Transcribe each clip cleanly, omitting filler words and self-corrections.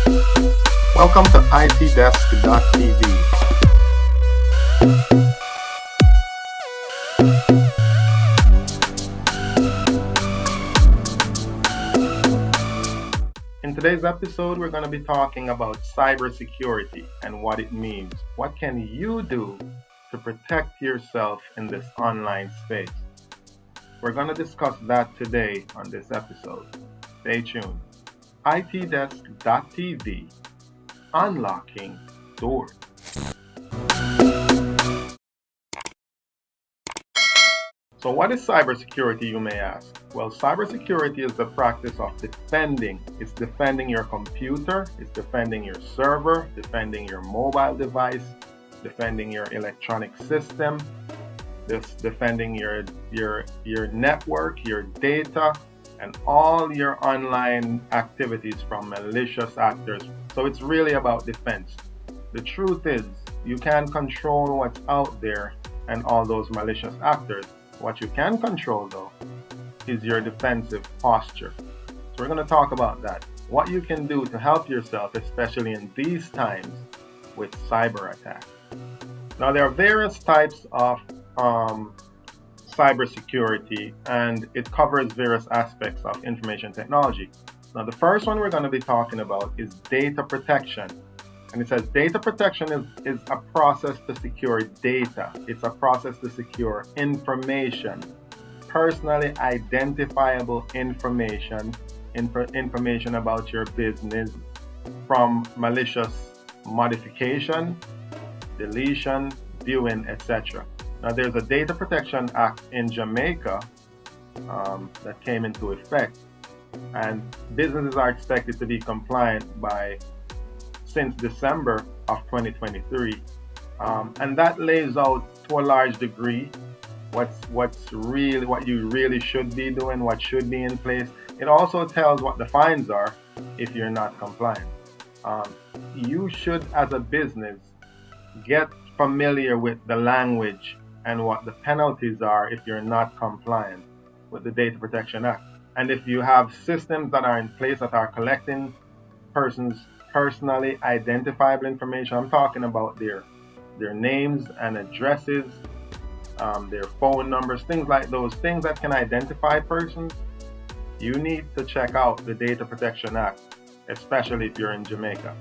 Welcome to ITDesk.tv. In today's episode, we're going to be talking about cybersecurity and what it means. What can you do to protect yourself in this online space? We're going to discuss that today on this episode. Stay tuned. ITDesk.tv, unlocking doors. So what is cybersecurity, you may ask? Well, cybersecurity is the practice of defending. It's defending your computer, it's defending your server, defending your mobile device, defending your electronic system, defending your network, your data, and all your online activities from malicious actors. So it's really about defense. The truth is, you can't control what's out there and all those malicious actors. What you can control, though, is your defensive posture. So we're going to talk about that. What you can do to help yourself, especially in these times with cyber attacks. Now, there are various types of cybersecurity, and it covers various aspects of information technology. Now, the first one we're going to be talking about is data protection. And it says data protection is a process to secure data. It's a process to secure information, personally identifiable information, information about your business from malicious modification, deletion, viewing, etc. Now, there's a Data Protection Act in Jamaica that came into effect, and businesses are expected to be compliant since December of 2023, and that lays out to a large degree what you really should be doing, what should be in place. It also tells what the fines are if you're not compliant. You should, as a business, get familiar with the language and what the penalties are if you're not compliant with the Data Protection Act. And if you have systems that are in place that are collecting persons' personally identifiable information, I'm talking about their names and addresses, their phone numbers, things like those, things that can identify persons, you need to check out the Data Protection Act, especially if you're in Jamaica.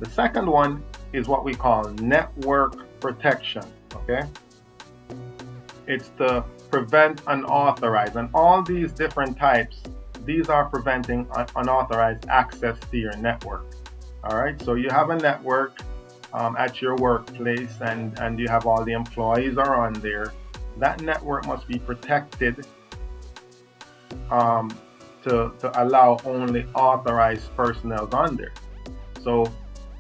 The second one is what we call network protection, okay? It's to prevent unauthorized, and all these different types, these are preventing unauthorized access to your network. All right, so you have a network at your workplace, and you have all the employees are on there. That network must be protected to allow only authorized personnel on there. So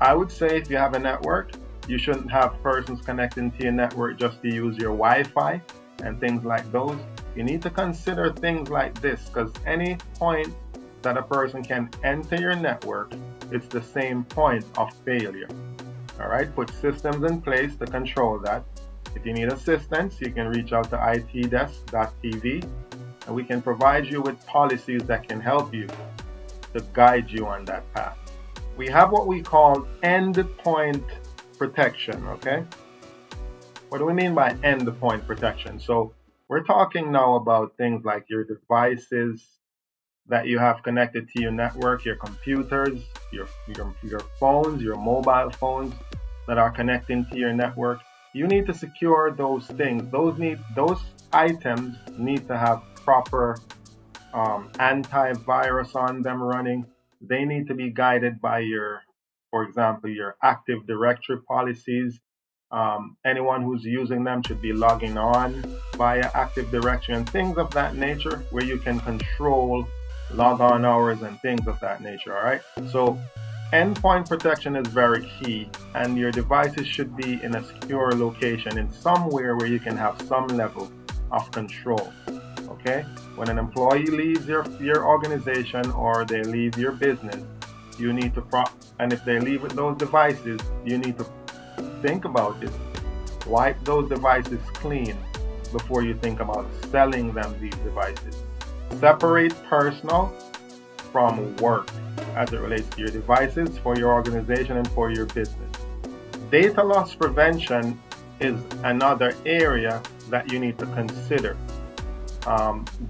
I would say if you have a network, you shouldn't have persons connecting to your network just to use your Wi-Fi and things like those. You need to consider things like this, because any point that a person can enter your network, it's the same point of failure. All right, put systems in place to control that. If you need assistance, you can reach out to ITDesk.tv, and we can provide you with policies that can help you to guide you on that path. We have what we call endpoint protection, okay? What do we mean by endpoint protection? So we're talking now about things like your devices that you have connected to your network, your computers, your phones, your mobile phones that are connecting to your network. You need to secure those things. Those items need to have proper antivirus on them running. They need to be guided by for example, your Active Directory policies. Anyone who's using them should be logging on via Active Directory and things of that nature, where you can control log-on hours and things of that nature. All right. So endpoint protection is very key, and your devices should be in a secure location, in somewhere where you can have some level of control. Okay. When an employee leaves your organization or they leave your business, you need to and if they leave with those devices, you need to think about it. Wipe those devices clean before you think about selling them these devices. Separate personal from work. as it relates to your devices, for your organization, and for your business. Data loss prevention is another area that you need to consider.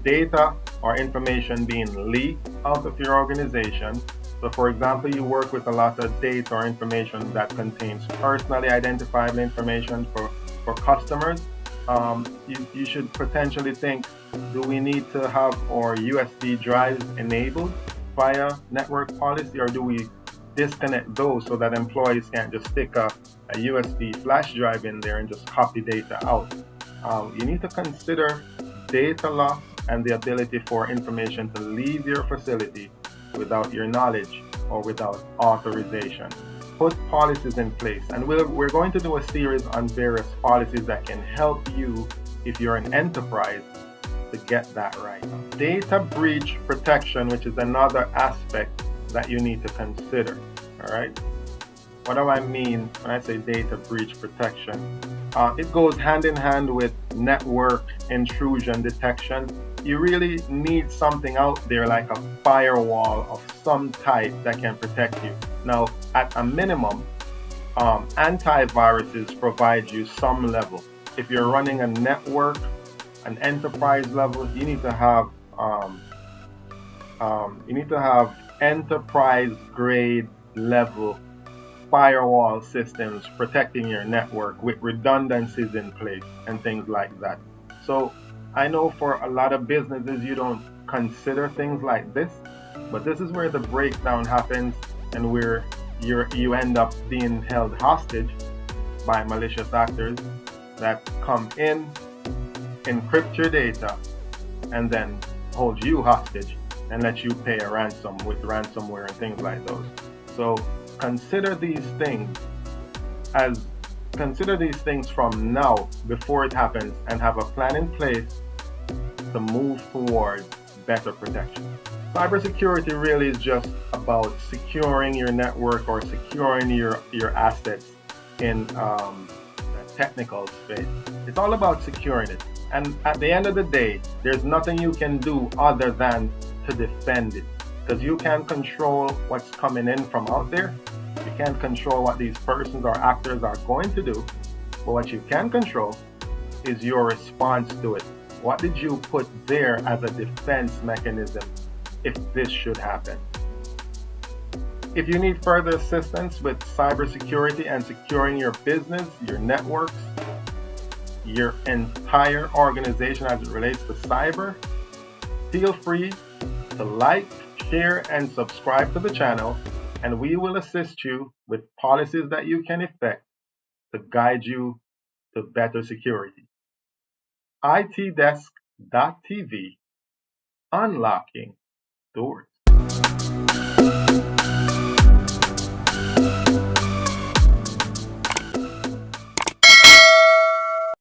Data or information being leaked out of your organization. So for example, you work with a lot of data or information that contains personally identifiable information for customers. You should potentially think, do we need to have our USB drives enabled via network policy, or do we disconnect those so that employees can't just stick a USB flash drive in there and just copy data out? You need to consider data loss and the ability for information to leave your facility without your knowledge or without authorization. Put policies in place, and we're going to do a series on various policies that can help you, if you're an enterprise, to get that right. Data breach protection, which is another aspect that you need to consider. All right. What do I mean when I say data breach protection? It goes hand in hand with network intrusion detection. You really need something out there like a firewall of some type that can protect you. Now, at a minimum, antiviruses provide you some level. If you're running a network, an enterprise level, you need to have enterprise grade level firewall systems protecting your network with redundancies in place and things like that. So I know for a lot of businesses you don't consider things like this, but this is where the breakdown happens and where you end up being held hostage by malicious actors that come in, encrypt your data, and then hold you hostage and let you pay a ransom with ransomware and things like those. So consider these things from now before it happens, and have a plan in place to move towards better protection. Cybersecurity really is just about securing your network or securing your assets in the technical space. It's all about securing it. And at the end of the day, there's nothing you can do other than to defend it, because you can't control what's coming in from out there. You can't control what these persons or actors are going to do, but what you can control is your response to it. What did you put there as a defense mechanism if this should happen? If you need further assistance with cybersecurity and securing your business, your networks, your entire organization as it relates to cyber, feel free to like, share, and subscribe to the channel, and we will assist you with policies that you can effect to guide you to better security. ITDesk.tv, unlocking doors.